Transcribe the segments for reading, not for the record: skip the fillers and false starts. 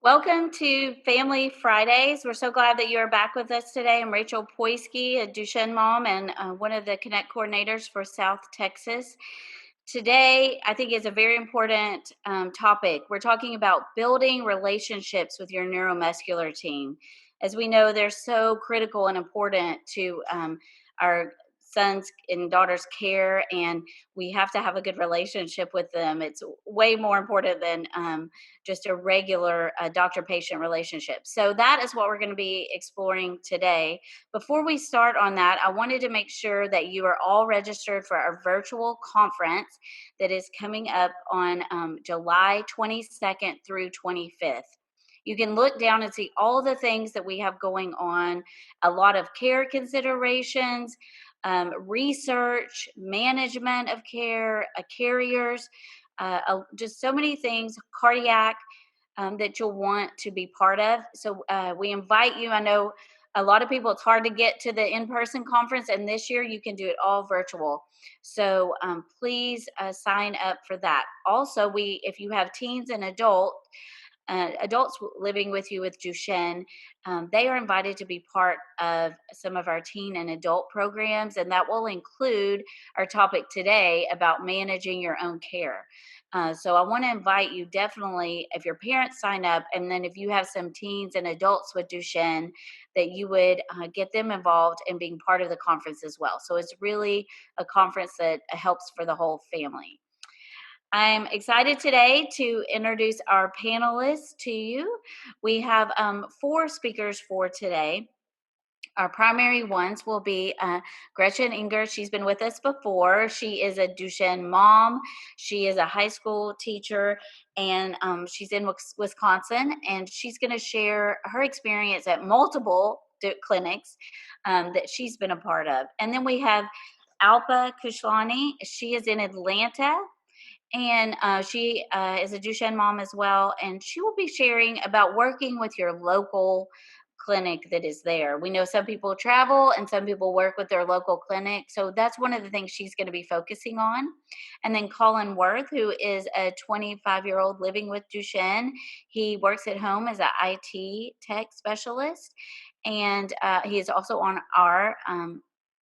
Welcome to Family Fridays. We're so glad that you are back with us today. I'm Rachel Poisky, a Duchenne mom and one of the Connect coordinators for South Texas. Today, I think is a very important topic. We're talking about building relationships with your neuromuscular team. As we know, they're so critical and important to our sons and daughters' care, and we have to have a good relationship with them. It's way more important than just a regular doctor-patient relationship. So that is what we're going to be exploring today. Before we start on that, I wanted to make sure that you are all registered for our virtual conference that is coming up on July 22nd through 25th. You can look down and see all the things that we have going on, a lot of care considerations, research, management of care, carriers, just so many things, cardiac, that you'll want to be part of. So we invite you. I know a lot of people, it's hard to get to the in-person conference, and this year you can do it all virtual. So please sign up for that. Also, if you have teens and adults living with you with Duchenne, they are invited to be part of some of our teen and adult programs, and that will include our topic today about managing your own care. So I want to invite you definitely, if your parents sign up, and then if you have some teens and adults with Duchenne, that you would get them involved in being part of the conference as well. So it's really a conference that helps for the whole family. I'm excited today to introduce our panelists to you. We have 4 speakers for today. Our primary ones will be Gretchen Inger. She's been with us before. She is a Duchenne mom. She is a high school teacher, and she's in Wisconsin, and she's going to share her experience at multiple clinics that she's been a part of. And then we have Alpa Kushlani. She is in Atlanta, and she is a Duchenne mom as well, and she will be sharing about working with your local clinic that is there. We know some people travel and some people work with their local clinic, so that's one of the things she's going to be focusing on. And then Colin Worth, who is a 25-year-old living with Duchenne. He works at home as an IT tech specialist, and he is also on our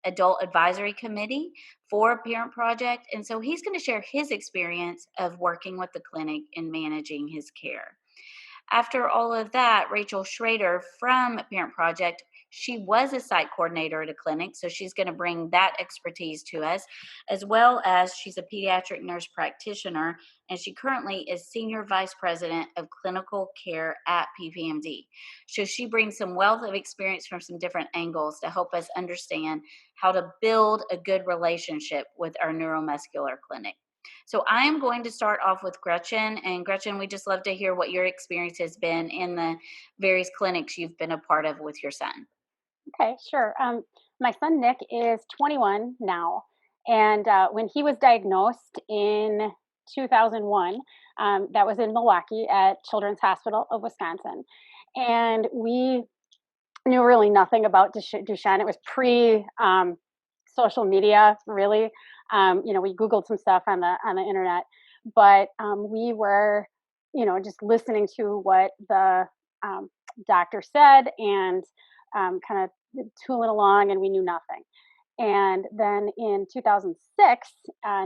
adult advisory committee for Parent Project. And so he's going to share his experience of working with the clinic and managing his care. After all of that, Rachel Schrader from Parent Project, she was a site coordinator at a clinic, so she's going to bring that expertise to us, as well as she's a pediatric nurse practitioner, and she currently is Senior Vice President of Clinical Care at PPMD. So she brings some wealth of experience from some different angles to help us understand how to build a good relationship with our neuromuscular clinic. So I am going to start off with Gretchen. And Gretchen, we just love to hear what your experience has been in the various clinics you've been a part of with your son. Okay, sure. My son Nick is 21 now, and when he was diagnosed in 2001, that was in Milwaukee at Children's Hospital of Wisconsin, and we knew really nothing about Duchenne. It was pre social media, really. We Googled some stuff on the internet, but we were, just listening to what the doctor said and kind of tooling along, and we knew nothing. And then in 2006,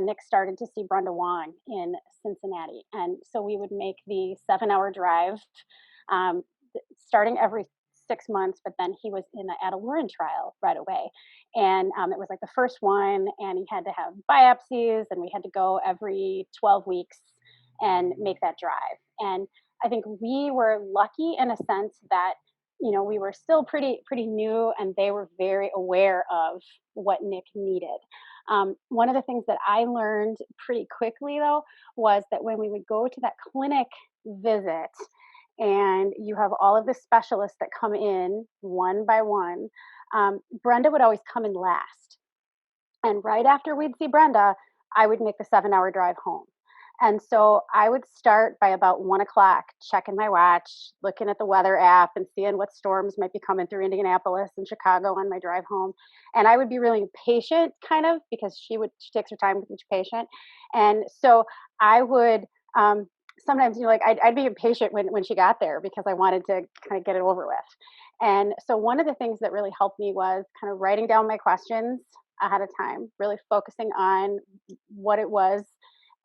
Nick started to see Brenda Wong in Cincinnati. And so we would make the 7-hour drive um, starting every 6 months, but then he was in the Adelurin trial right away. And it was like the first one, and he had to have biopsies, and we had to go every 12 weeks and make that drive. And I think we were lucky in a sense that we were still pretty new, and they were very aware of what Nick needed. One of the things that I learned pretty quickly, though, was that when we would go to that clinic visit, and you have all of the specialists that come in one by one, Brenda would always come in last. And right after we'd see Brenda, I would make the 7-hour drive home. And so I would start by about 1 o'clock, checking my watch, looking at the weather app and seeing what storms might be coming through Indianapolis and Chicago on my drive home. And I would be really patient, kind of, because she takes her time with each patient. And so I would sometimes, like, I'd be impatient when she got there because I wanted to kind of get it over with. And so one of the things that really helped me was kind of writing down my questions ahead of time, really focusing on what it was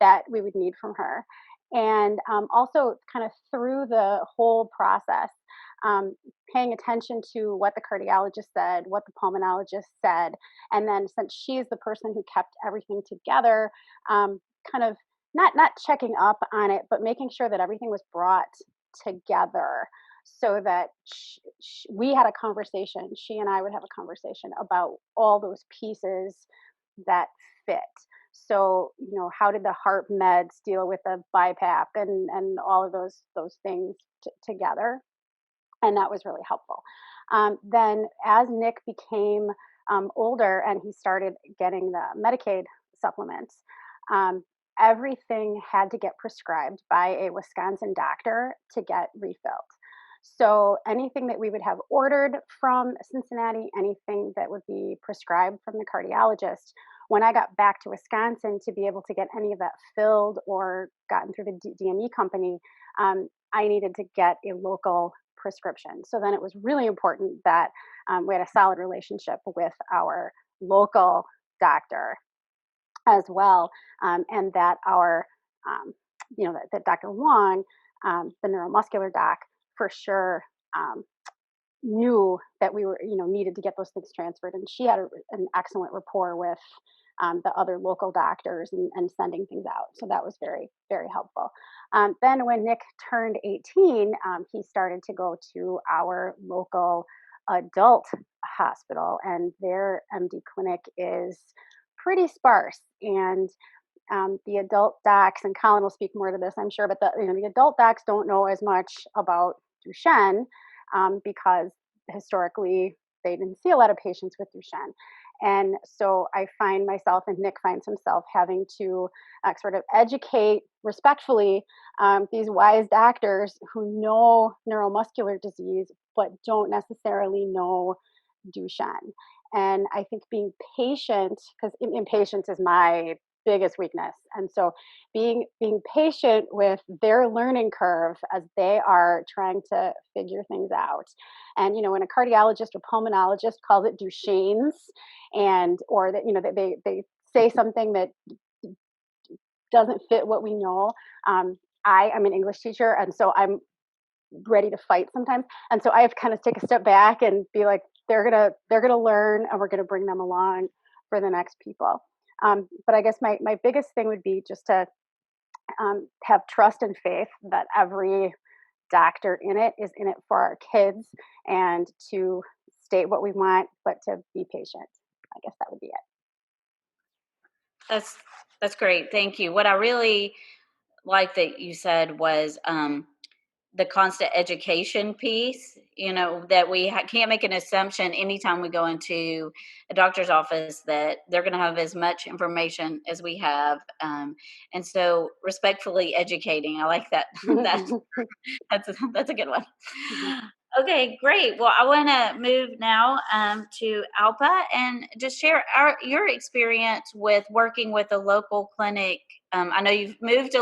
that we would need from her. And also, kind of through the whole process, um, paying attention to what the cardiologist said, what the pulmonologist said. And then, since she is the person who kept everything together, kind of not checking up on it, but making sure that everything was brought together so that we had a conversation. She and I would have a conversation about all those pieces that fit. So, how did the heart meds deal with the BiPAP and all of those things together? And that was really helpful. Then, as Nick became older and he started getting the Medicaid supplements, um, everything had to get prescribed by a Wisconsin doctor to get refilled. So anything that we would have ordered from Cincinnati, anything that would be prescribed from the cardiologist, when I got back to Wisconsin to be able to get any of that filled or gotten through the DME company, I needed to get a local prescription. So then it was really important that we had a solid relationship with our local doctor as well, and that our, that Dr. Wong, the neuromuscular doc, for sure um, knew that we were, needed to get those things transferred, and she had an excellent rapport with the other local doctors and sending things out. So that was very, very helpful. Then when Nick turned 18, he started to go to our local adult hospital, and their MD clinic is pretty sparse. And the adult docs, and Colin will speak more to this, I'm sure, but the adult docs don't know as much about Duchenne because historically they didn't see a lot of patients with Duchenne. And so I find myself, and Nick finds himself, having to sort of educate respectfully these wise doctors who know neuromuscular disease but don't necessarily know Duchenne. And I think being patient, because impatience is my biggest weakness, and so being patient with their learning curve as they are trying to figure things out. And when a cardiologist or pulmonologist calls it Duchenne's, and or that that they say something that doesn't fit what we know. I am an English teacher, and so I'm ready to fight sometimes. And so I have to kind of take a step back and be like, they're gonna learn, and we're gonna bring them along for the next people. But I guess my biggest thing would be just to have trust and faith that every doctor in it is in it for our kids, and to state what we want, but to be patient. I guess that would be it. That's that's great. Thank you. What I really like that you said was the constant education piece, that we can't make an assumption anytime we go into a doctor's office that they're going to have as much information as we have. And so respectfully educating, I like that. that that's a good one. Mhm. Okay, great. Well, I want to move now to Alpa and just share your experience with working with a local clinic. I know you've moved,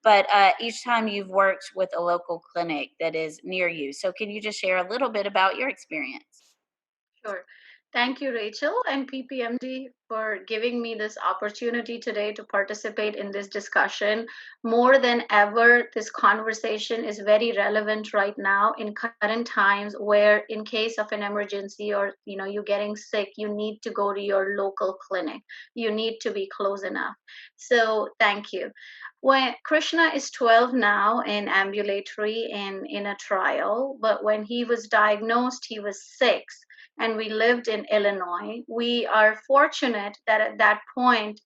but each time you've worked with a local clinic that is near you. So, can you just share a little bit about your experience? Sure. Thank you, Rachel and PPMD, for giving me this opportunity today to participate in this discussion. More than ever, this conversation is very relevant right now in current times where in case of an emergency or you getting sick, you need to go to your local clinic. You need to be close enough. So thank you. When Krishna is 12 now in ambulatory and in a trial, but when he was diagnosed, he was 6 and we lived in Illinois. We are fortunate that at that point,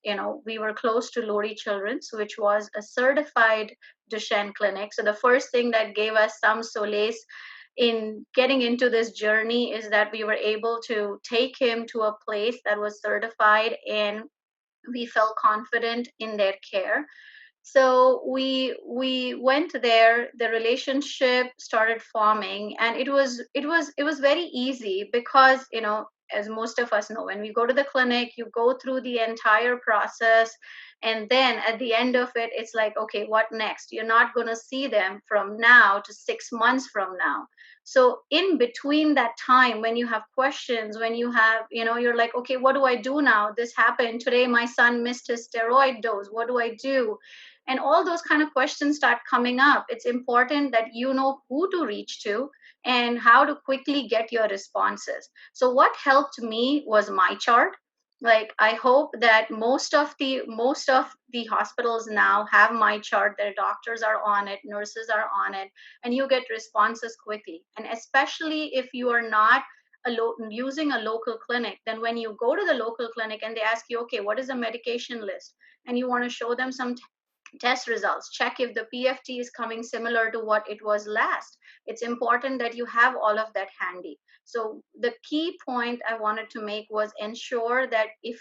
we were close to Lori Children's, which was a certified Duchenne clinic. So the first thing that gave us some solace in getting into this journey is that we were able to take him to a place that was certified and we felt confident in their care. So we went there, the relationship started forming, and it was very easy because as most of us know, when we go to the clinic, you go through the entire process, and then at the end of it, it's like, okay, what next? You're not going to see them from now to 6 months from now. So in between that time, when you have questions, when you have, you're like, okay, what do I do now? This happened today, my son missed his steroid dose, what do I do? And all those kind of questions start coming up. It's important that you know who to reach to and how to quickly get your responses. So what helped me was my chart. Like, I hope that most of the hospitals now have my chart. Their doctors are on it, nurses are on it, and you get responses quickly. And especially if you are not using a local clinic, then when you go to the local clinic and they ask you, okay, what is the medication list, and you want to show them some test results, check if the PFT is coming similar to what it was last. It's important that you have all of that handy. So the key point I wanted to make was ensure that if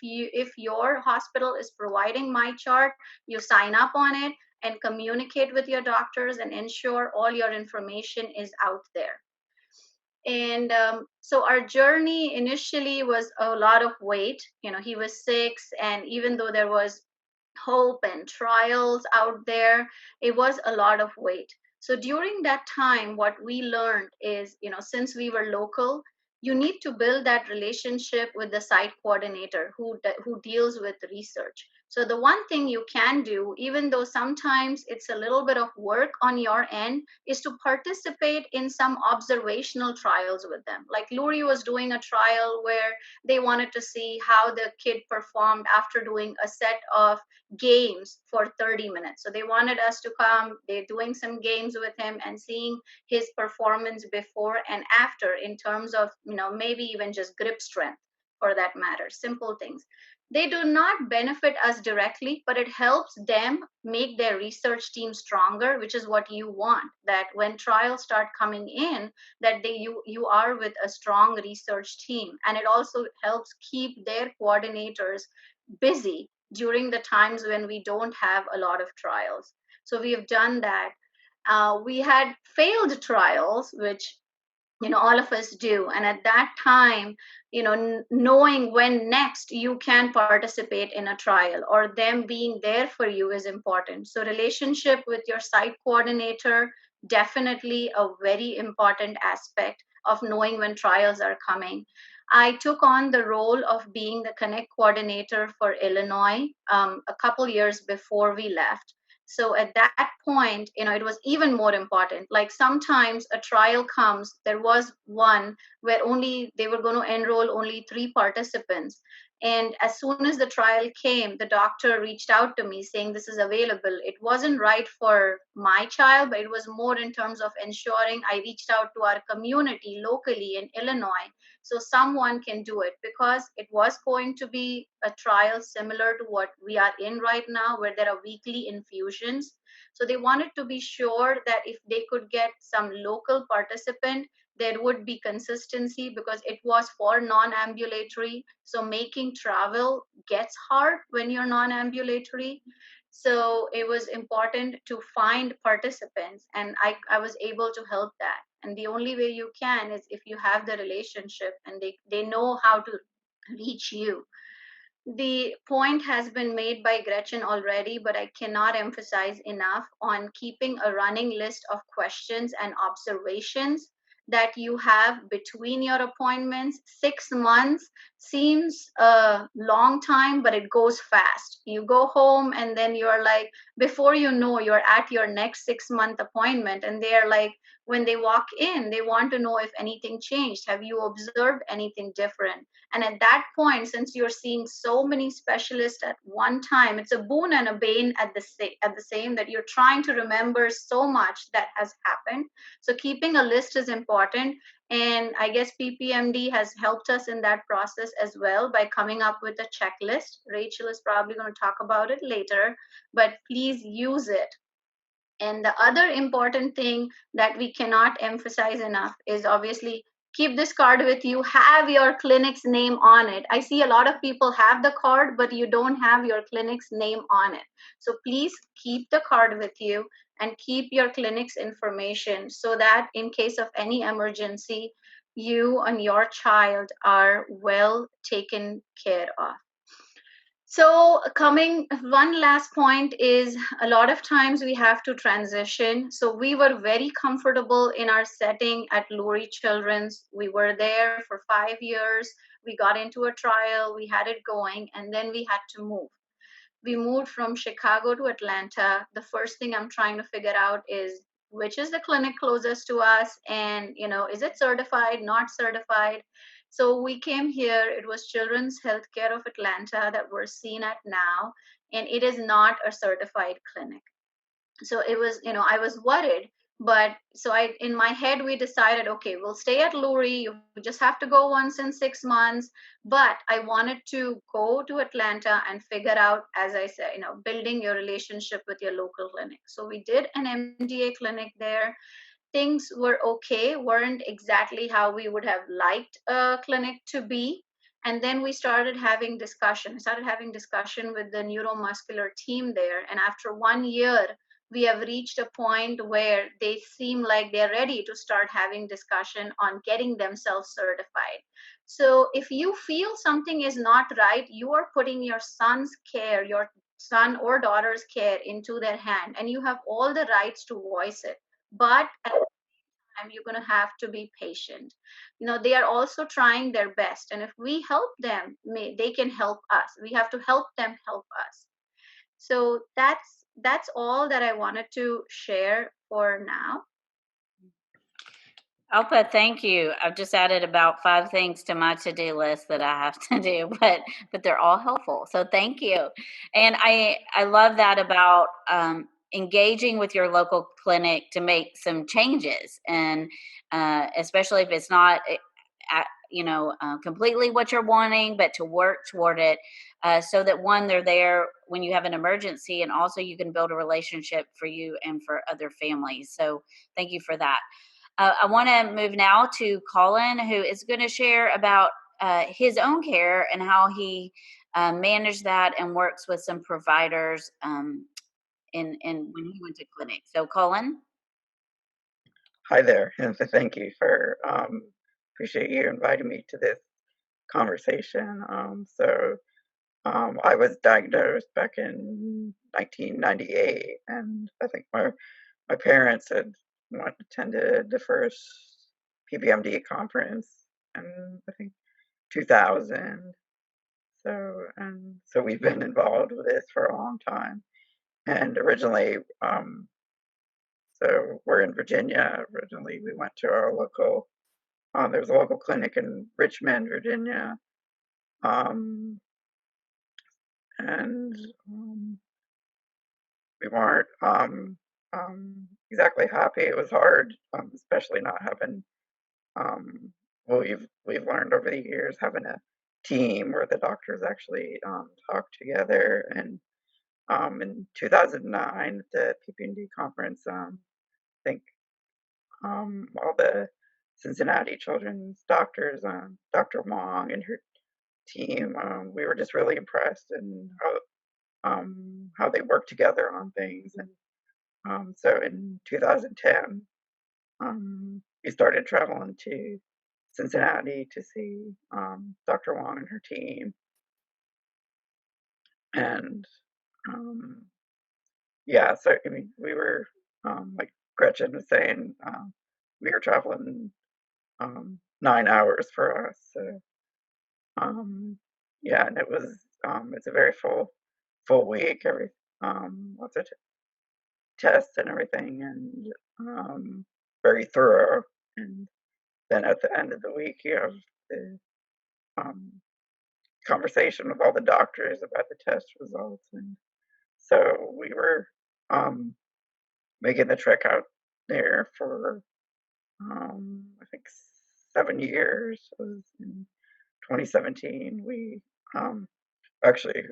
your hospital is providing my chart, you sign up on it and communicate with your doctors and ensure all your information is out there. And so our journey initially was a lot of wait. He was 6, and even though there was hope and trials out there, it was a lot of wait. So during that time, what we learned is, since we were local, you need to build that relationship with the site coordinator who deals with research. So the one thing you can do, even though sometimes it's a little bit of work on your end, is to participate in some observational trials with them. Like Luri was doing a trial where they wanted to see how the kid performed after doing a set of games for 30 minutes. So they wanted us to come, they're doing some games with him and seeing his performance before and after in terms of, maybe even just grip strength for that matter, simple things. They do not benefit us directly, but it helps them make their research team stronger, which is what you want, that when trials start coming in, that you are with a strong research team. And it also helps keep their coordinators busy during the times when we don't have a lot of trials. So we have done that. We had failed trials, which all of us do, and at that time, knowing when next you can participate in a trial or them being there for you is important. So relationship with your site coordinator, definitely a very important aspect of knowing when trials are coming. I took on the role of being the connect coordinator for Illinois a couple years before we left. So at that point, it was even more important. Like sometimes a trial comes, there was one where they were going to enroll only 3 participants. And as soon as the trial came, the doctor reached out to me saying this is available. It wasn't right for my child, but it was more in terms of ensuring I reached out to our community locally in Illinois so someone can do it, because it was going to be a trial similar to what we are in right now, where there are weekly infusions. So they wanted to be sure that if they could get some local participant, there would be consistency, because it was for non-ambulatory. So making travel gets hard when you're non-ambulatory. So it was important to find participants, and I was able to help that. And the only way you can is if you have the relationship and they know how to reach you. The point has been made by Gretchen already, but I cannot emphasize enough on keeping a running list of questions and observations that you have between your appointments. 6 months seems a long time, but it goes fast. You go home and then you're like, before you know, you're at your next 6-month appointment, and they're like, when they walk in, they want to know if anything changed. Have you observed anything different? And at that point, since you're seeing so many specialists at one time, it's a boon and a bane at the same, that you're trying to remember so much that has happened. So keeping a list is important. And I guess PPMD has helped us in that process as well by coming up with a checklist. Rachel is probably going to talk about it later, but please use it. And the other important thing that we cannot emphasize enough is obviously keep this card with you, have your clinic's name on it. I see a lot of people have the card, but you don't have your clinic's name on it. So please keep the card with you and keep your clinic's information so that in case of any emergency, you and your child are well taken care of. So, coming, one last point is a lot of times we have to transition. So, we were very comfortable in our setting at Lurie Children's. We were there for 5 years. We got into a trial, we had it going, and then we had to move. We moved from Chicago to Atlanta. The first thing I'm trying to figure out is which is the clinic closest to us, and is it certified, not certified. So we came here. It was Children's Healthcare of Atlanta that we're seen at now, and it is not a certified clinic. So it was, I was worried. But so I, in my head, we decided, okay, we'll stay at Lurie. You just have to go once in 6 months. But I wanted to go to Atlanta and figure out, as I said, building your relationship with your local clinic. So we did an MDA clinic there. Things were okay, weren't exactly how we would have liked a clinic to be. And then we started having discussion with the neuromuscular team there. And after 1 year, we have reached a point where they seem like they're ready to start having discussion on getting themselves certified. So if you feel something is not right, you are putting your son's care, your son or daughter's care into their hand, and you have all the rights to voice it. But at the time, you're going to have to be patient. They are also trying their best, and if we help them, they can help us. We have to help them help us. So that's all that I wanted to share for now. Alpa, thank you. I've just added about 5 things to my to-do list that I have to do, but they're all helpful. So thank you. And I love that about engaging with your local clinic to make some changes, and especially if it's not completely what you're wanting, but to work toward it, so that one, they're there when you have an emergency, and also you can build a relationship for you and for other families. So thank you for that. I want to move now to Colin, who is going to share about his own care and how he managed that and works with some providers in when he went to clinic. So, Colin. Hi there, and thank you for appreciate you inviting me to this conversation. I was diagnosed back in 1998, and I think my parents had attended the first PPMD conference in I think 2000. So we've been involved with this for a long time. And originally, so we're in Virginia. Originally, we went to our local. There's a local clinic in Richmond, Virginia, um, and we weren't exactly happy. It was hard, especially not having. Well, we've learned over the years having a team where the doctors actually talk together. And in 2009, at the PPND conference, I think all the Cincinnati children's doctors, Dr. Wong and her team, we were just really impressed and how they work together on things. And so in 2010, we started traveling to Cincinnati to see Dr. Wong and her team. And yeah, so I mean, we were like Gretchen was saying, we were traveling 9 hours for us. So yeah, and it's a very full week. Lots of tests and everything, and very thorough. And then at the end of the week, you have the um, conversation with all the doctors about the test results. And so we were making the trek out there for I think 7 years. It was in 2017. We actually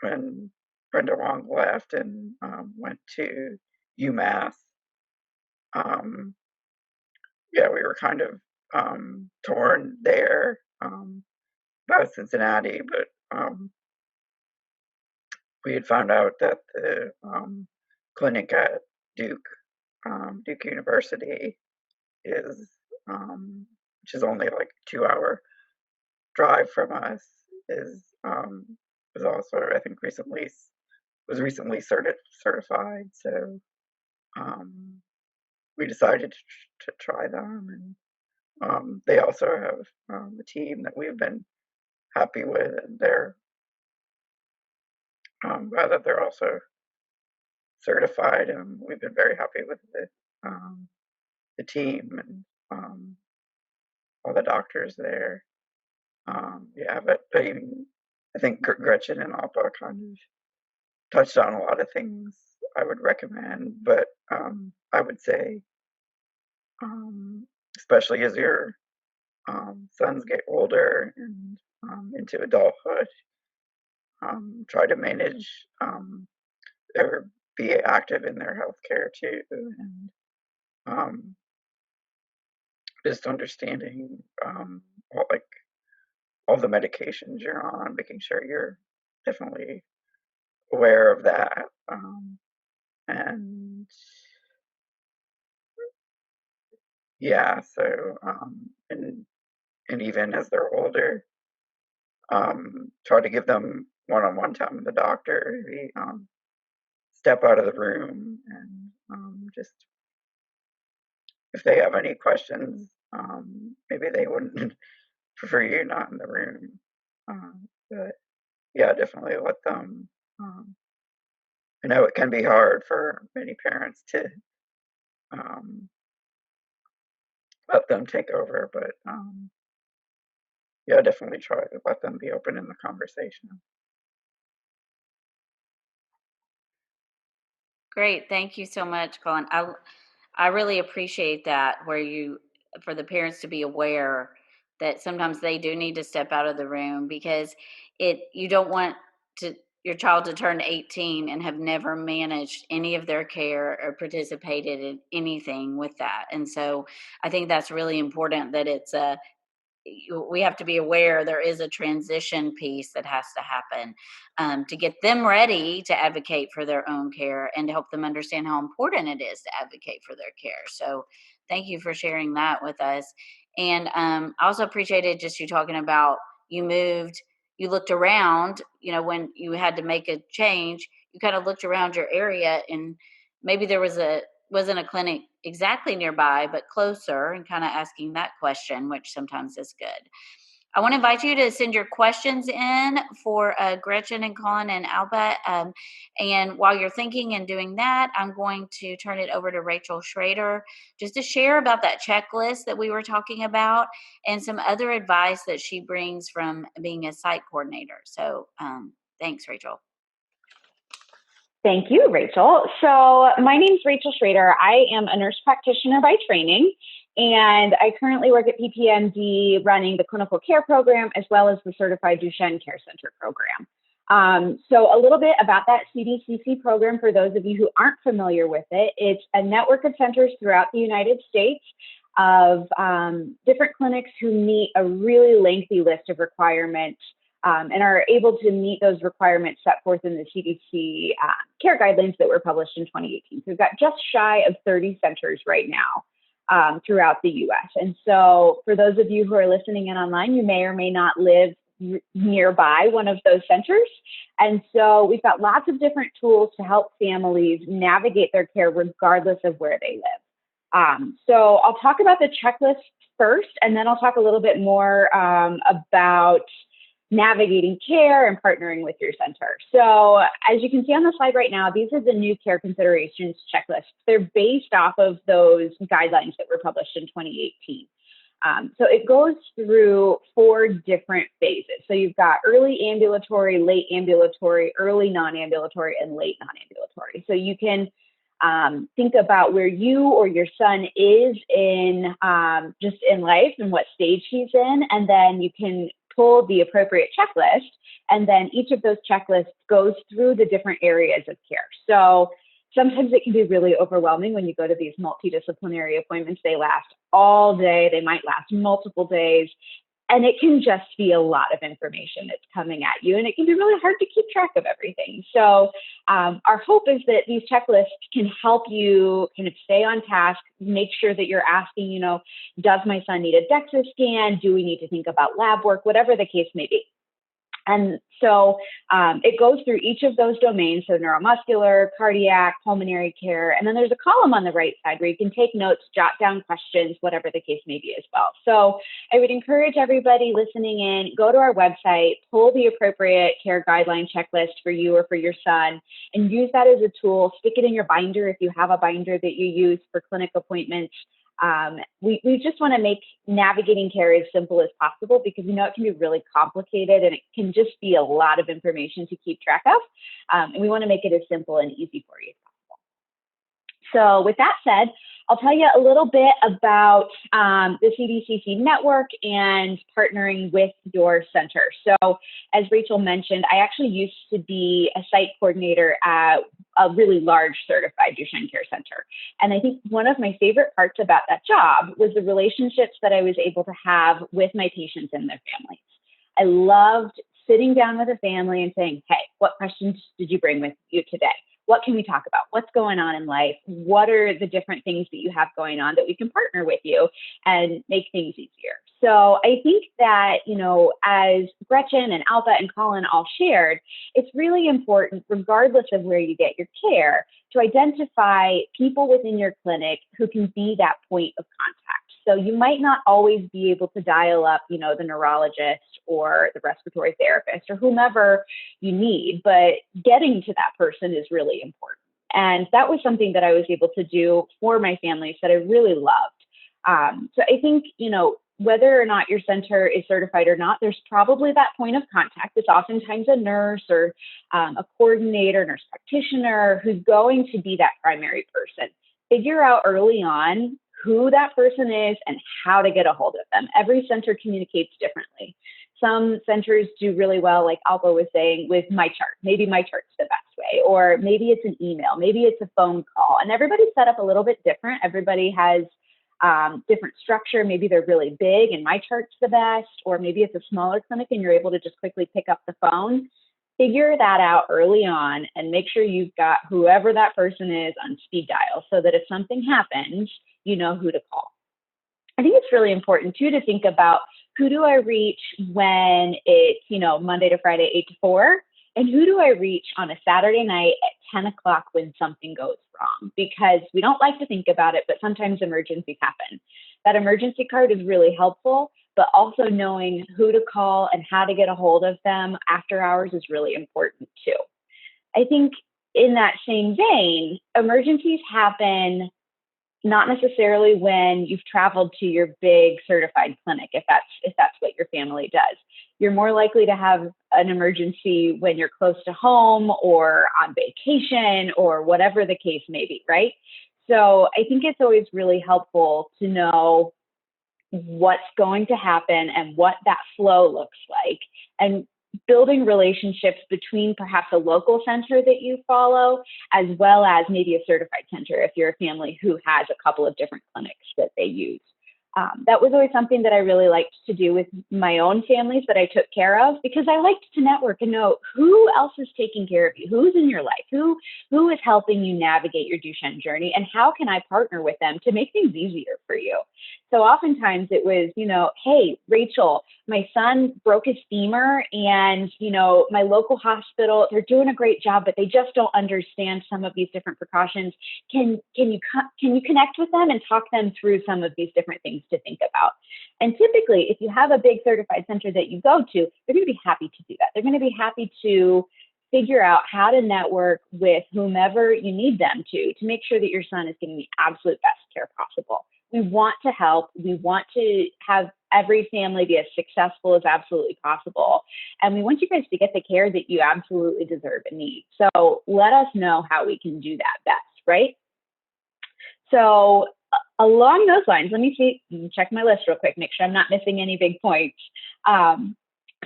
when Brenda Wong left and went to UMass. Um, yeah, we were kind of torn there about Cincinnati, but we had found out that the clinic at Duke University is which is only like 2-hour drive from us, is was also, I think, recently certified. So we decided to try them, and they also have a team that we've been happy with, and they're rather they're also certified, and we've been very happy with the team and all the doctors there. Yeah, but I think Gretchen and Alpa kind of touched on a lot of things I would recommend, but I would say, especially as your sons get older and into adulthood, try to manage or be active in their healthcare too, and just understanding like all the medications you're on, making sure you're definitely aware of that, and yeah, so and even as they're older, try to give them one-on-one time with the doctor. Maybe step out of the room and just if they have any questions, maybe they wouldn't prefer you not in the room. But yeah, definitely let them. I know it can be hard for many parents to let them take over, but yeah, definitely try to let them be open in the conversation. Great. Thank you so much, Colin. I really appreciate that, where for the parents to be aware that sometimes they do need to step out of the room, because you don't want your child to turn 18 and have never managed any of their care or participated in anything with that. And so I think that's really important, that we have to be aware there is a transition piece that has to happen, to get them ready to advocate for their own care and to help them understand how important it is to advocate for their care. So thank you for sharing that with us. And I also appreciated just you talking about, you looked around, when you had to make a change, you kind of looked around your area, and maybe there wasn't a clinic exactly nearby, but closer, and kind of asking that question, which sometimes is good. I want to invite you to send your questions in for Gretchen and Colin and Albert. And while you're thinking and doing that, I'm going to turn it over to Rachel Schrader just to share about that checklist that we were talking about and some other advice that she brings from being a site coordinator. So thanks, Rachel. Thank you, Rachel. So my name is Rachel Schrader. I am a nurse practitioner by training, and I currently work at PPMD running the clinical care program as well as the Certified Duchenne Care Center program. So a little bit about that CDCC program for those of you who aren't familiar with it. It's a network of centers throughout the United States of different clinics who meet a really lengthy list of requirements and are able to meet those requirements set forth in the CDC care guidelines that were published in 2018. So we've got just shy of 30 centers right now throughout the US. And so for those of you who are listening in online, you may or may not live nearby one of those centers. And so we've got lots of different tools to help families navigate their care regardless of where they live. So I'll talk about the checklist first, and then I'll talk a little bit more about navigating care and partnering with your center. So as you can see on the slide right now, these are the new care considerations checklists. They're based off of those guidelines that were published in 2018. So it goes through 4 different phases. So you've got early ambulatory, late ambulatory, early non-ambulatory, and late non-ambulatory. So you can think about where you or your son is in just in life and what stage he's in, and then you can pull the appropriate checklist, and then each of those checklists goes through the different areas of care. So sometimes it can be really overwhelming when you go to these multidisciplinary appointments. They last all day, they might last multiple days. And it can just be a lot of information that's coming at you, and it can be really hard to keep track of everything. So our hope is that these checklists can help you kind of stay on task, make sure that you're asking, you know, does my son need a DEXA scan? Do we need to think about lab work? Whatever the case may be. And so it goes through each of those domains, so neuromuscular, cardiac, pulmonary care, and then there's a column on the right side where you can take notes, jot down questions, whatever the case may be as well. So I would encourage everybody listening in, go to our website, pull the appropriate care guideline checklist for you or for your son, and use that as a tool. Stick it in your binder if you have a binder that you use for clinic appointments. We just want to make navigating care as simple as possible, because we know it can be really complicated and it can just be a lot of information to keep track of. And we want to make it as simple and easy for you as possible. So with that said, I'll tell you a little bit about the CDCC network and partnering with your center. So as Rachel mentioned, I actually used to be a site coordinator at a really large certified Duchenne care center. And I think one of my favorite parts about that job was the relationships that I was able to have with my patients and their families. I loved sitting down with a family and saying, hey, what questions did you bring with you today? What can we talk about? What's going on in life? What are the different things that you have going on that we can partner with you and make things easier? So I think that, you know, as Gretchen and Alba and Colin all shared, it's really important, regardless of where you get your care, to identify people within your clinic who can be that point of contact. So you might not always be able to dial up, you know, the neurologist or the respiratory therapist or whomever you need, but getting to that person is really important. And that was something that I was able to do for my families that I really loved. So I think, you know, whether or not your center is certified or not, there's probably that point of contact. It's oftentimes a nurse or a coordinator, nurse practitioner who's going to be that primary person. Figure out early on who that person is and how to get a hold of them. Every center communicates differently. Some centers do really well, like Alba was saying, with MyChart. Maybe MyChart's the best way, or maybe it's an email, maybe it's a phone call. And everybody's set up a little bit different. Everybody has different structure. Maybe they're really big and MyChart's the best, or maybe it's a smaller clinic and you're able to just quickly pick up the phone. Figure that out early on and make sure you've got whoever that person is on speed dial, so that if something happens, you know who to call. I think it's really important too to think about, who do I reach when it's, you know, Monday to Friday, 8 to 4? And who do I reach on a Saturday night at 10 o'clock when something goes wrong? Because we don't like to think about it, but sometimes emergencies happen. That emergency card is really helpful, but also knowing who to call and how to get a hold of them after hours is really important too. I think in that same vein, emergencies happen not necessarily when you've traveled to your big certified clinic, if that's what your family does. You're more likely to have an emergency when you're close to home or on vacation or whatever the case may be, right? So I think it's always really helpful to know what's going to happen and what that flow looks like, and building relationships between perhaps a local center that you follow, as well as maybe a certified center if you're a family who has a couple of different clinics that they use. That was always something that I really liked to do with my own families that I took care of, because I liked to network and know who else is taking care of you, who's in your life, who is helping you navigate your Duchenne journey, and how can I partner with them to make things easier for you. So oftentimes it was, you know, hey, Rachel, my son broke his femur, and, you know, my local hospital, they're doing a great job, but they just don't understand some of these different precautions. Can you connect with them and talk them through some of these different things to think about? And typically, if you have a big certified center that you go to, they're going to be happy to do that. They're going to be happy to figure out how to network with whomever you need them to make sure that your son is getting the absolute best care possible. We want to help. We want to have every family be as successful as absolutely possible. And we want you guys to get the care that you absolutely deserve and need. So let us know how we can do that best, right? So along those lines, let me check my list real quick, make sure I'm not missing any big points.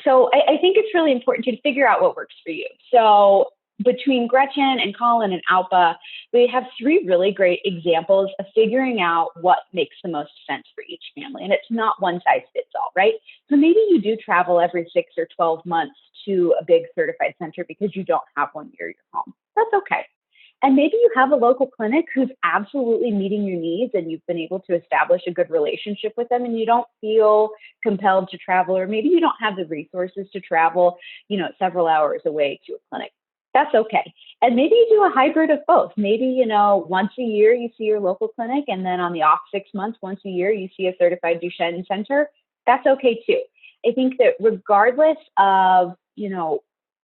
So I think it's really important to figure out what works for you. So between Gretchen and Colin and Alpa, we have 3 really great examples of figuring out what makes the most sense for each family. And it's not one size fits all, right? So maybe you do travel every 6 or 12 months to a big certified center because you don't have one near your home. That's okay. And maybe you have a local clinic who's absolutely meeting your needs and you've been able to establish a good relationship with them and you don't feel compelled to travel, or maybe you don't have the resources to travel, several hours away to a clinic. That's okay. And maybe you do a hybrid of both. Maybe, once a year you see your local clinic, and then on the off 6 months, once a year you see a certified Duchenne center. That's okay too. I think that regardless of,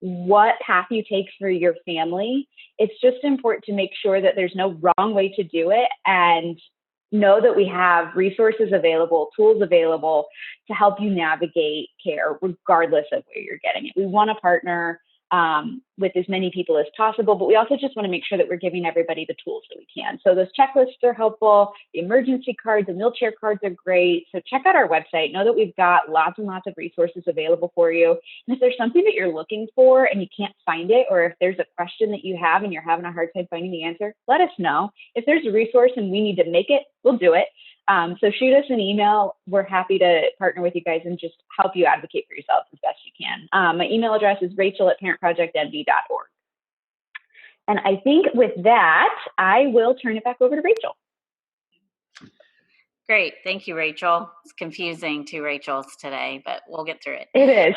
what path you take for your family, it's just important to make sure that there's no wrong way to do it, and know that we have resources available, tools available to help you navigate care regardless of where you're getting it. We want to partner with as many people as possible, but we also just want to make sure that we're giving everybody the tools that we can. So those checklists are helpful. The emergency cards and wheelchair cards are great. So check out our website. Know that we've got lots and lots of resources available for you. And if there's something that you're looking for and you can't find it, or if there's a question that you have and you're having a hard time finding the answer, let us know. If there's a resource and we need to make it, we'll do it. So shoot us an email. We're happy to partner with you guys and just help you advocate for yourself as best you can. My email address is rachel@parentprojectnv.org. And I think with that, I will turn it back over to Rachel. Great. Thank you, Rachel. It's confusing, 2 Rachels today, but we'll get through it. It is.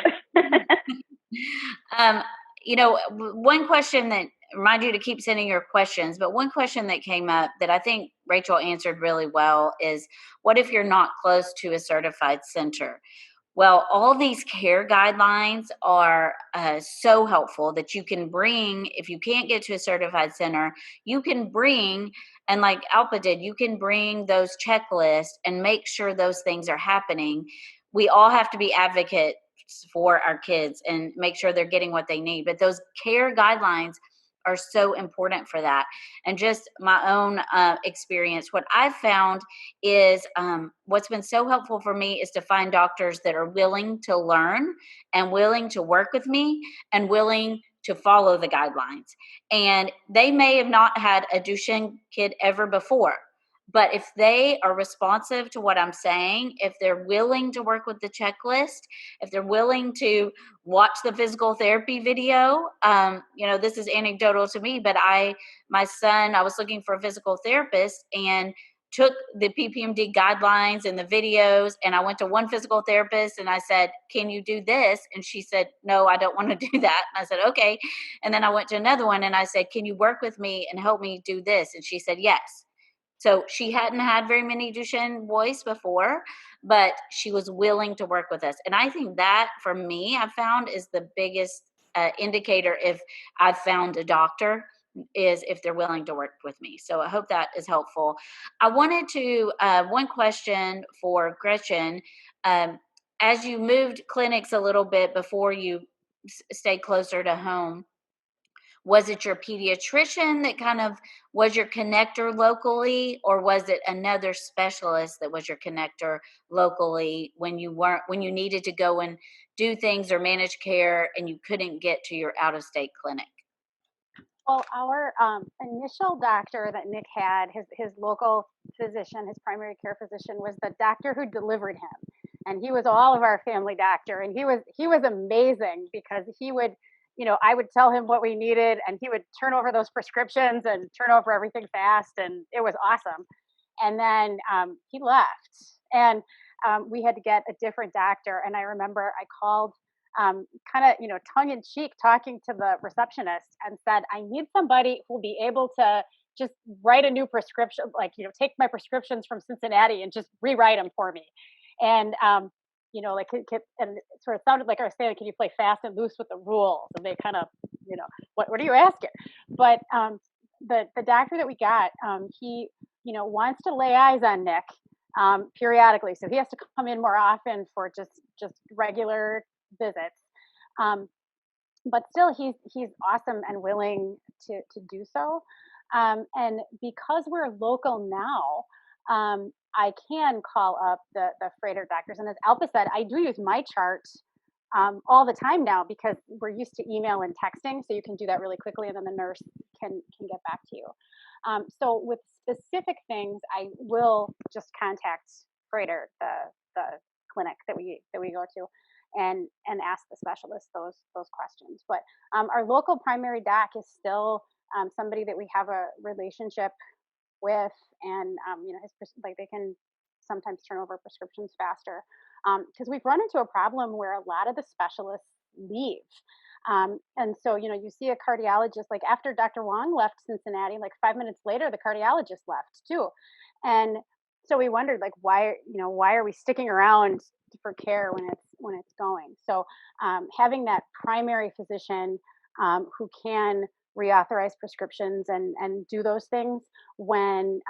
One question that, remind you to keep sending your questions, but one question that came up that I think Rachel answered really well is, what if you're not close to a certified center? Well, all these care guidelines are so helpful that you can bring, if you can't get to a certified center, you can bring, and like Alpa did, you can bring those checklists and make sure those things are happening. We all have to be advocates for our kids and make sure they're getting what they need. But those care guidelines are so important for that. And just my own experience, what I've found is what's been so helpful for me is to find doctors that are willing to learn and willing to work with me and willing to follow the guidelines. And they may have not had a Duchenne kid ever before, but if they are responsive to what I'm saying, if they're willing to work with the checklist, if they're willing to watch the physical therapy video, this is anecdotal to me, but my son, I was looking for a physical therapist and took the PPMD guidelines and the videos, and I went to one physical therapist and I said, can you do this? And she said, no, I don't want to do that. And I said, okay. And then I went to another one and I said, can you work with me and help me do this? And she said, yes. So she hadn't had very many Duchenne boys before, but she was willing to work with us. And I think that, for me, I found is the biggest indicator if I've found a doctor, is if they're willing to work with me. So I hope that is helpful. I wanted to, one question for Gretchen. As you moved clinics a little bit before you stayed closer to home, was it your pediatrician that kind of was your connector locally, or was it another specialist that was your connector locally when you needed to go and do things or manage care and you couldn't get to your out-of-state clinic? Well, our initial doctor that Nick had, his local physician, his primary care physician, was the doctor who delivered him, and he was all of our family doctor, and he was amazing because he would, I would tell him what we needed, and he would turn over those prescriptions and turn over everything fast, and it was awesome. And then he left, and we had to get a different doctor. And I remember I called, kind of, tongue in cheek, talking to the receptionist and said, I need somebody who will be able to just write a new prescription, like, take my prescriptions from Cincinnati and just rewrite them for me. And, and it sort of sounded like I was saying, can you play fast and loose with the rules? And they kind of, what are you asking? But the doctor that we got, he, wants to lay eyes on Nick periodically. So he has to come in more often for just regular visits. But still, he's awesome and willing to do so. And because we're local now, I can call up the Schrader doctors. And as Alpa said, I do use my chart all the time now because we're used to email and texting, so you can do that really quickly, and then the nurse can get back to you. So with specific things, I will just contact Schrader, the clinic that we go to, and ask the specialist those questions. But our local primary doc is still somebody that we have a relationship with, and like they can sometimes turn over prescriptions faster because we've run into a problem where a lot of the specialists leave. And so, you see a cardiologist, like after Dr. Wong left Cincinnati, like 5 minutes later, the cardiologist left too. And so we wondered, like, why are we sticking around for care when it's going? So having that primary physician who can reauthorize prescriptions and do those things when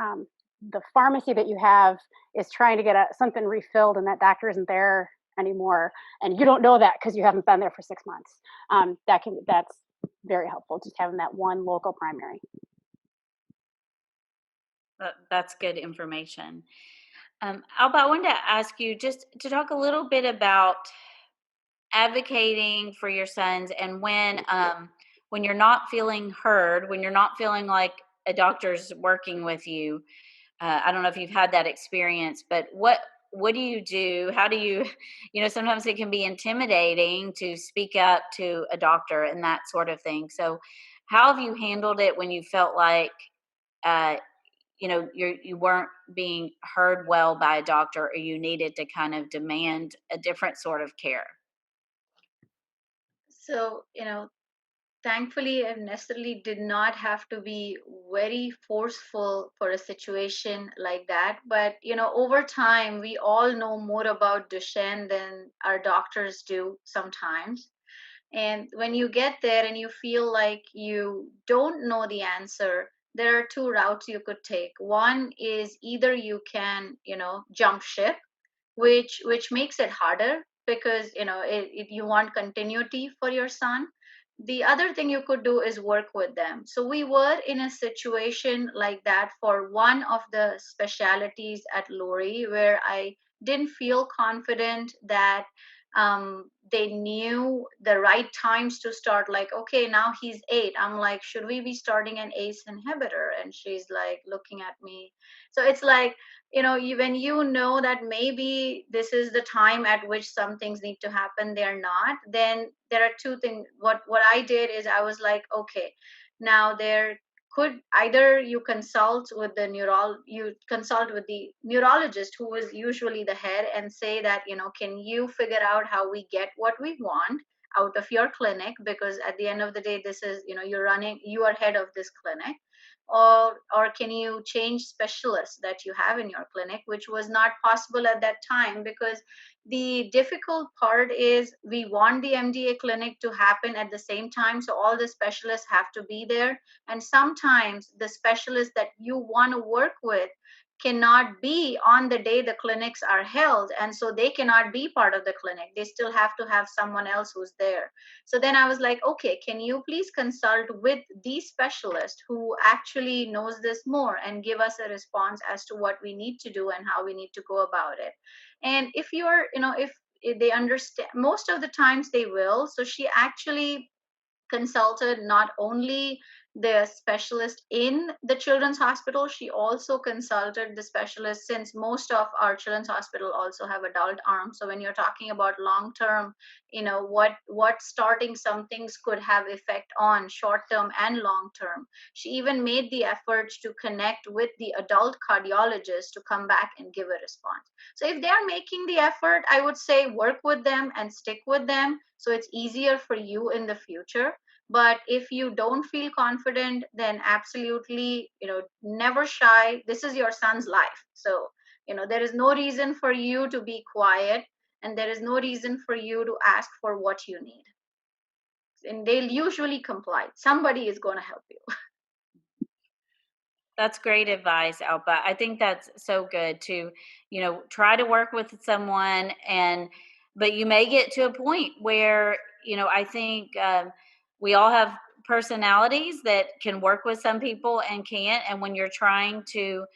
the pharmacy that you have is trying to get something refilled and that doctor isn't there anymore, and you don't know that because you haven't been there for 6 months. That's very helpful, just having that one local primary. That's good information. Alba, I wanted to ask you just to talk a little bit about advocating for your sons, and when you're not feeling heard, when you're not feeling like a doctor's working with you. I don't know if you've had that experience, but what do you do? How do you, sometimes it can be intimidating to speak up to a doctor and that sort of thing. So how have you handled it when you felt like, you weren't being heard well by a doctor, or you needed to kind of demand a different sort of care? So, thankfully, I necessarily did not have to be very forceful for a situation like that. But, over time, we all know more about Duchenne than our doctors do sometimes. And when you get there and you feel like you don't know the answer, there are two routes you could take. One is either you can, jump ship, which makes it harder because you want continuity for your son. The other thing you could do is work with them. So we were in a situation like that for one of the specialties at Lori, where I didn't feel confident that they knew the right times to start. Like, okay, now he's 8, I'm like, should we be starting an ACE inhibitor? And she's like looking at me. So it's like, when you know that maybe this is the time at which some things need to happen, they're not, then there are two things. What I did is I was like, okay, now there could either you consult with the neurologist, who is usually the head, and say that, can you figure out how we get what we want out of your clinic, because at the end of the day, this is, you are head of this clinic. Or can you change specialists that you have in your clinic, which was not possible at that time, because the difficult part is we want the MDA clinic to happen at the same time, so all the specialists have to be there, and sometimes the specialists that you want to work with cannot be on the day the clinics are held, and so they cannot be part of the clinic. They still have to have someone else who's there. So then I was like, okay, can you please consult with the specialist who actually knows this more and give us a response as to what we need to do and how we need to go about it. And if you're, if they understand, most of the times they will. So she actually consulted not only the specialist in the children's hospital, she also consulted the specialist, since most of our children's hospital also have adult arms. So when you're talking about long term, what starting some things could have effect on short term and long term, she even made the effort to connect with the adult cardiologist to come back and give a response. So if they are making the effort, I would say work with them and stick with them, so it's easier for you in the future. But if you don't feel confident, then absolutely, never shy. This is your son's life. So, there is no reason for you to be quiet, and there is no reason for you to ask for what you need. And they'll usually comply. Somebody is going to help you. That's great advice, Alba. I think that's so good to, try to work with someone, but you may get to a point where, I think we all have personalities that can work with some people and can't. And when you're trying to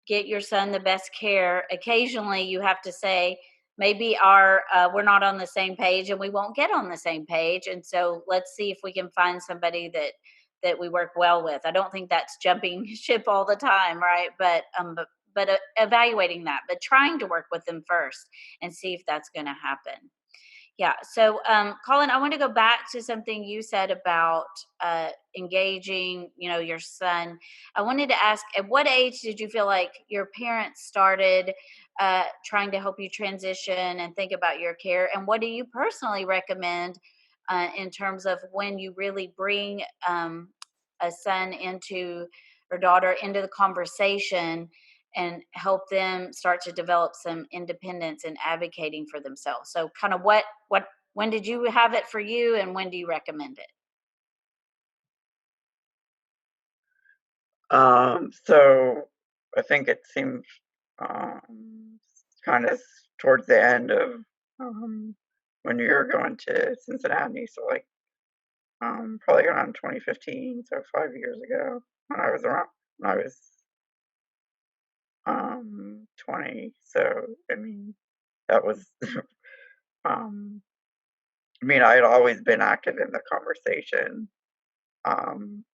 get your son the best care, occasionally you have to say, maybe we're not on the same page, and we won't get on the same page. And so let's see if we can find somebody that we work well with. I don't think that's jumping ship all the time, right? But evaluating that, but trying to work with them first and see if that's going to happen. Yeah. So, Colin, I want to go back to something you said about engaging, your son. I wanted to ask, at what age did you feel like your parents started trying to help you transition and think about your care? And what do you personally recommend in terms of when you really bring a son into or daughter into the conversation and help them start to develop some independence and advocating for themselves? So kind of when did you have it for you, and when do you recommend it? So I think it seems kind of towards the end of when you were going to Cincinnati, so like probably around 2015, so 5 years ago, when I was 20. So I mean, that was um, I mean, I had always been active in the conversation um,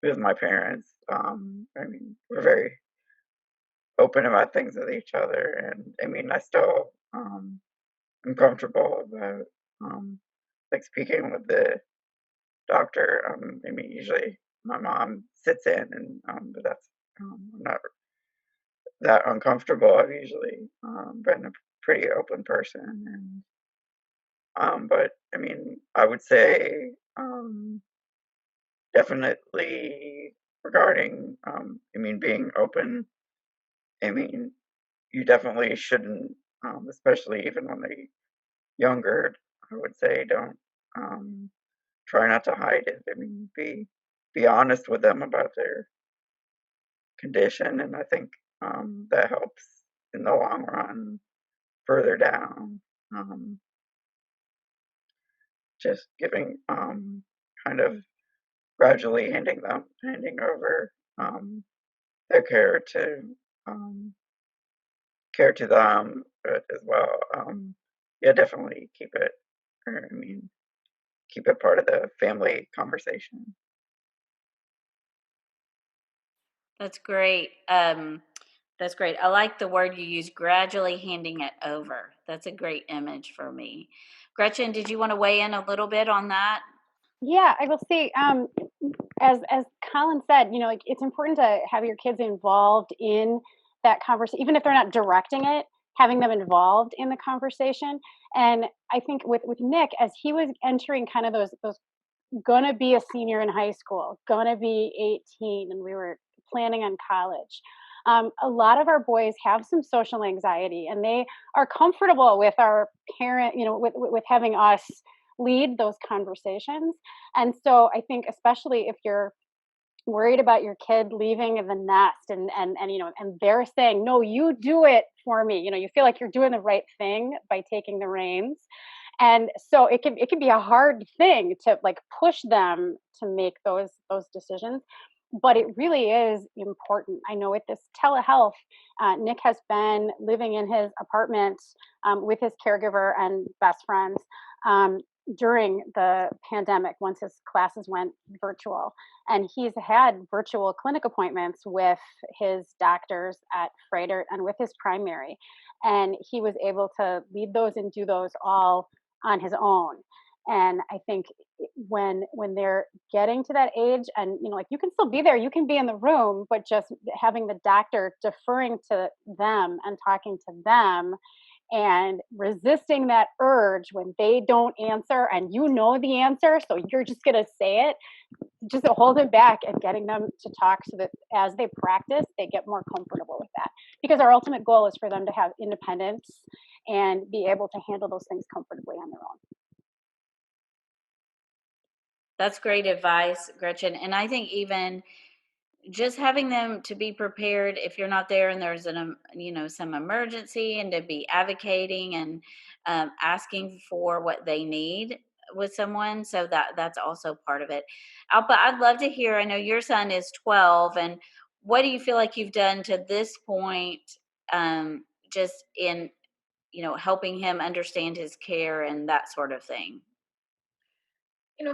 with my parents. I mean, we're very open about things with each other, and I mean, I still am comfortable about like speaking with the doctor. I mean, usually my mom sits in, and but that's I'm not that uncomfortable. I've usually been a pretty open person, and but I mean, I would say definitely regarding I mean, being open. I mean, you definitely shouldn't, especially even when they're younger. I would say don't um, try not to hide it. I mean, be honest with them about their condition, and I think that helps in the long run. Further down, um, just giving kind of gradually handing over their um, care to them as well. Yeah, definitely keep it. I mean, keep it part of the family conversation. That's great. That's great. I like the word you use, gradually handing it over. That's a great image for me. Gretchen, did you want to weigh in a little bit on that? Yeah, I will say, as Colin said, like it's important to have your kids involved in that conversation, even if they're not directing it, having them involved in the conversation. And I think with Nick, as he was entering kind of those gonna be a senior in high school, gonna be 18, and we were planning on college. A lot of our boys have some social anxiety, and they are comfortable with our parent, with having us lead those conversations. And so I think, especially if you're worried about your kid leaving the nest, and they're saying, no, you do it for me, you feel like you're doing the right thing by taking the reins. And so it can be a hard thing to like push them to make those decisions, but it really is important. I know with this telehealth, Nick has been living in his apartment with his caregiver and best friends um, during the pandemic once his classes went virtual, and he's had virtual clinic appointments with his doctors at Schrader and with his primary, and he was able to lead those and do those all on his own. And I think when they're getting to that age, and like, you can still be there, you can be in the room, but just having the doctor deferring to them and talking to them and resisting that urge when they don't answer and the answer, so you're just going to say it, just holding back and getting them to talk, so that as they practice, they get more comfortable with that. Because our ultimate goal is for them to have independence and be able to handle those things comfortably on their own. That's great advice, Gretchen. And I think even just having them to be prepared if you're not there and there's some emergency, and to be advocating and asking for what they need with someone, so that's also part of it. Alpa, I'd love to hear, I know your son is 12, and what do you feel like you've done to this point, just in helping him understand his care and that sort of thing?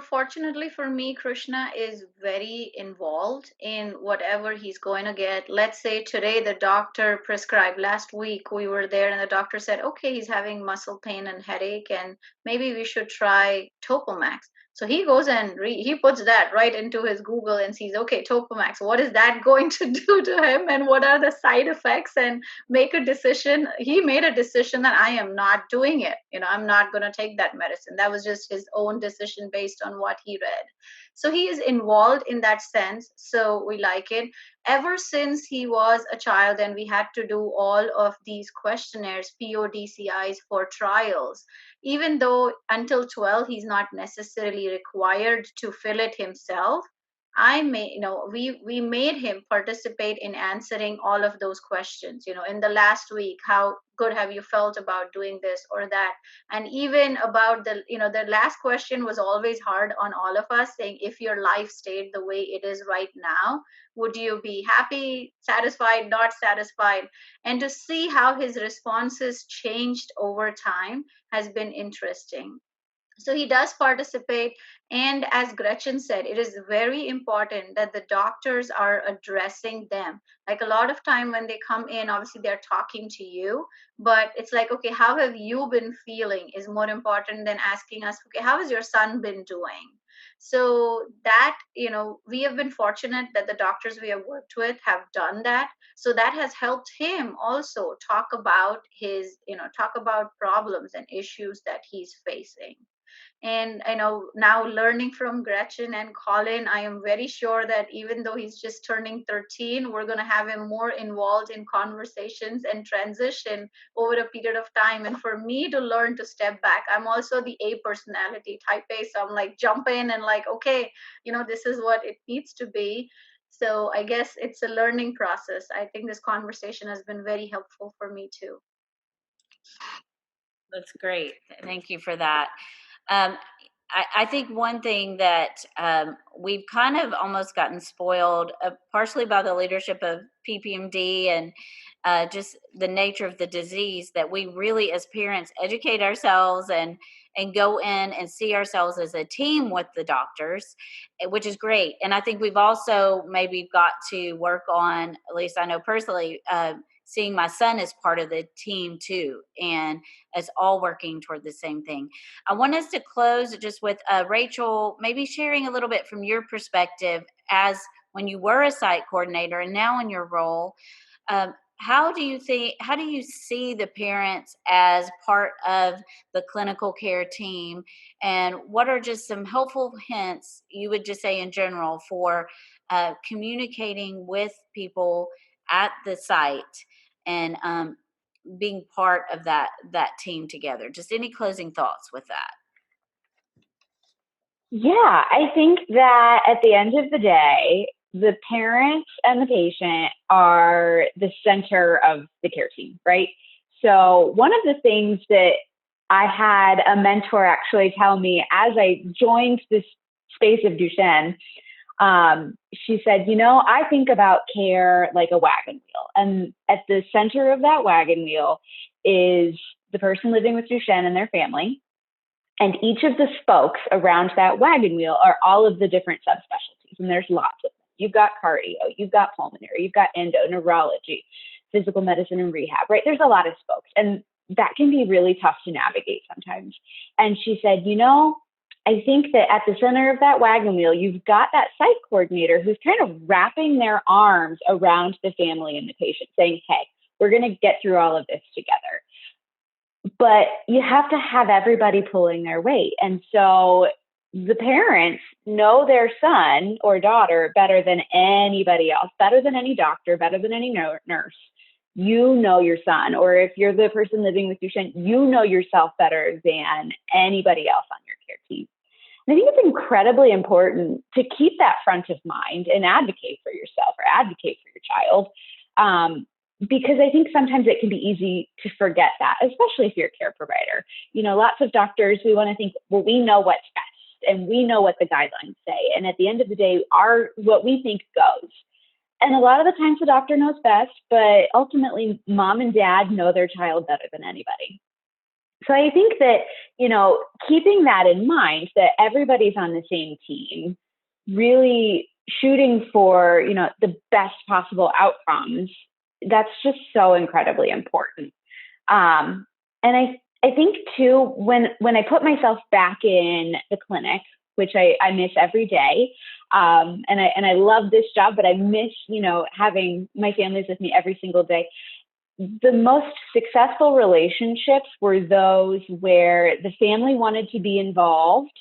Fortunately for me, Krishna is very involved in whatever he's going to get. Let's say today the doctor prescribed, last week we were there and the doctor said, okay, he's having muscle pain and headache, and maybe we should try Topomax. So he goes and he puts that right into his Google and sees, okay, Topomax, what is that going to do to him and what are the side effects, and make a decision. He made a decision that I am not doing it. I'm not going to take that medicine. That was just his own decision based on what he read. So he is involved in that sense. So we like it. Ever since he was a child and we had to do all of these questionnaires, PODCIs for trials, even though until 12 he's not necessarily required to fill it himself, we made him participate in answering all of those questions. In the last week, how good have you felt about doing this or that? And even about the last question was always hard on all of us, saying, if your life stayed the way it is right now, would you be happy, satisfied, not satisfied? And to see how his responses changed over time has been interesting. So he does participate. And as Gretchen said, it is very important that the doctors are addressing them. Like a lot of time when they come in, obviously they're talking to you, but it's like, okay, how have you been feeling is more important than asking us, okay, how has your son been doing? So that, we have been fortunate that the doctors we have worked with have done that. So that has helped him also talk about talk about problems and issues that he's facing. And I know now, learning from Gretchen and Colin, I am very sure that even though he's just turning 13, we're going to have him more involved in conversations and transition over a period of time. And for me to learn to step back, I'm also the A personality, type A. So I'm like, jump in and like, okay, this is what it needs to be. So I guess it's a learning process. I think this conversation has been very helpful for me too. That's great. Thank you for that. Um, I think one thing that we've kind of almost gotten spoiled, partially by the leadership of PPMD and just the nature of the disease, that we really, as parents, educate ourselves and go in and see ourselves as a team with the doctors, which is great. And I think we've also maybe got to work on, at least I know personally, seeing my son as part of the team too, and as all working toward the same thing. I want us to close just with Rachel, maybe sharing a little bit from your perspective as when you were a site coordinator and now in your role. How do you see the parents as part of the clinical care team? And what are just some helpful hints you would just say in general for communicating with people at the site and being part of that team together? Just any closing thoughts with that? Yeah, I think that at the end of the day, the parents and the patient are the center of the care team, right? So one of the things that I had a mentor actually tell me as I joined this space of Duchenne, she said, I think about care like a wagon wheel. And at the center of that wagon wheel is the person living with Duchenne and their family. And each of the spokes around that wagon wheel are all of the different subspecialties. And there's lots of them. You've got cardio, you've got pulmonary, you've got endo, neurology, physical medicine, and rehab, right? There's a lot of spokes. And that can be really tough to navigate sometimes. And she said, I think that at the center of that wagon wheel, you've got that site coordinator who's kind of wrapping their arms around the family and the patient, saying, hey, we're going to get through all of this together. But you have to have everybody pulling their weight. And so the parents know their son or daughter better than anybody else, better than any doctor, better than any nurse. You know your son, or if you're the person living with Duchenne, you know yourself better than anybody else on your care team. And I think it's incredibly important to keep that front of mind and advocate for yourself or advocate for your child. Because I think sometimes it can be easy to forget that, especially if you're a care provider. Lots of doctors, we want to think, well, we know what's best and we know what the guidelines say. And at the end of the day, what we think goes. And a lot of the times the doctor knows best, but ultimately mom and dad know their child better than anybody. So I think that, keeping that in mind, that everybody's on the same team, really shooting for, the best possible outcomes, that's just so incredibly important. And I think too, when I put myself back in the clinic, which I miss every day, and I love this job, but I miss, having my families with me every single day. The most successful relationships were those where the family wanted to be involved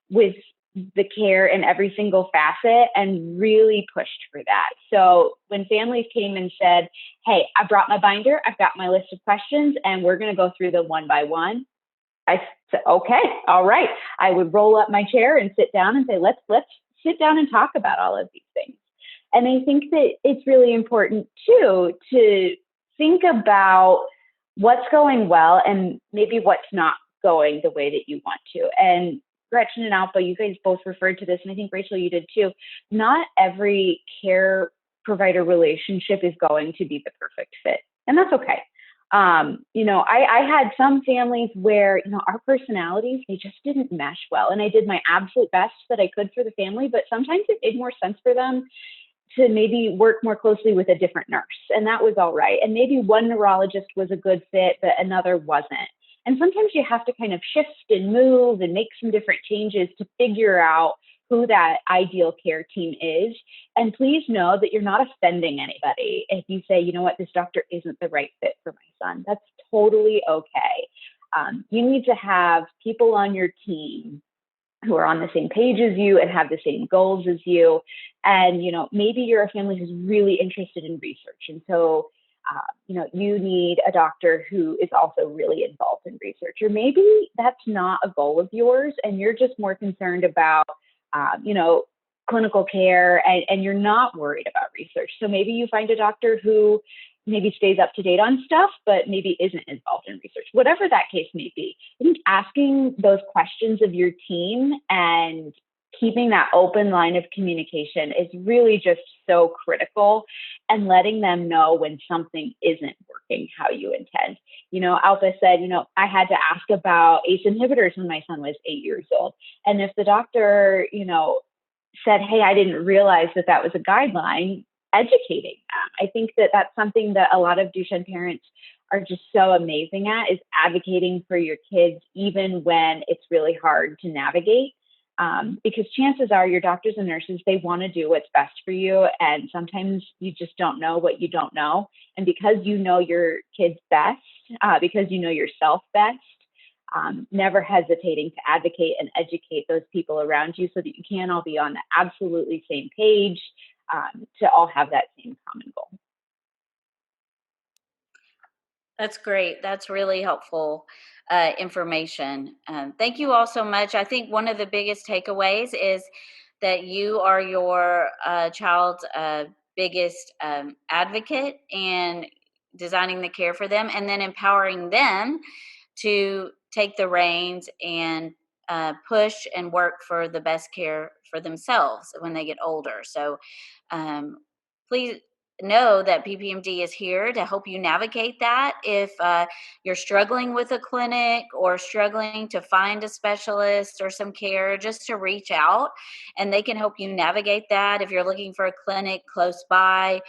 with the care in every single facet and really pushed for that. So when families came and said, hey, I brought my binder, I've got my list of questions, and we're going to go through them one by one, I said, okay, all right. I would roll up my chair and sit down and say, let's sit down and talk about all of these things. And I think that it's really important too to think about what's going well and maybe what's not going the way that you want to. And Gretchen and Alpa, you guys both referred to this, and I think Rachel, you did too. Not every care provider relationship is going to be the perfect fit, and that's okay. I had some families where, our personalities, they just didn't mesh well. And I did my absolute best that I could for the family, but sometimes it made more sense for them to maybe work more closely with a different nurse. And that was all right. And maybe one neurologist was a good fit, but another wasn't. And sometimes you have to kind of shift and move and make some different changes to figure out who that ideal care team is. And please know that you're not offending anybody if you say, you know what, this doctor isn't the right fit for my son. That's totally okay. You need to have people on your team who are on the same page as you and have the same goals as you. And, maybe you're a family who's really interested in research. And so, you need a doctor who is also really involved in research. Or maybe that's not a goal of yours and you're just more concerned about, clinical care and you're not worried about research. So maybe you find a doctor who maybe stays up to date on stuff, but maybe isn't involved in research, whatever that case may be. I think asking those questions of your team and keeping that open line of communication is really just so critical, and letting them know when something isn't working how you intend. Alpa said, I had to ask about ACE inhibitors when my son was 8 years old. And if the doctor, said, hey, I didn't realize that was a guideline, educating them. I think that that's something that a lot of Duchenne parents are just so amazing at, is advocating for your kids, even when it's really hard to navigate. Because chances are your doctors and nurses, they want to do what's best for you. And sometimes you just don't know what you don't know. And because you know your kids best, because you know yourself best, never hesitating to advocate and educate those people around you so that you can all be on the absolutely same page, to all have that same common goal. That's great. That's really helpful information. Thank you all so much. I think one of the biggest takeaways is that you are your child's biggest advocate and designing the care for them, and then empowering them to take the reins and push and work for the best care for themselves when they get older. So please know that PPMD is here to help you navigate that. If you're struggling with a clinic or struggling to find a specialist or some care, just to reach out and they can help you navigate that. If you're looking for a clinic close by,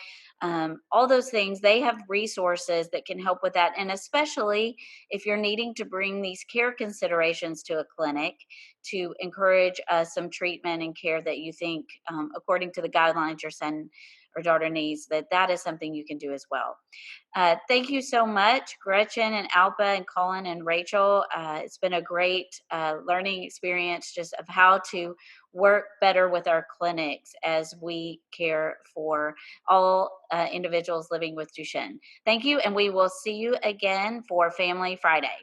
all those things, they have resources that can help with that. And especially if you're needing to bring these care considerations to a clinic to encourage some treatment and care that you think, according to the guidelines your son or daughter needs, that is something you can do as well. Thank you so much, Gretchen and Alpa and Colin and Rachel. It's been a great learning experience just of how to work better with our clinics as we care for all individuals living with Duchenne. Thank you, and we will see you again for Family Friday.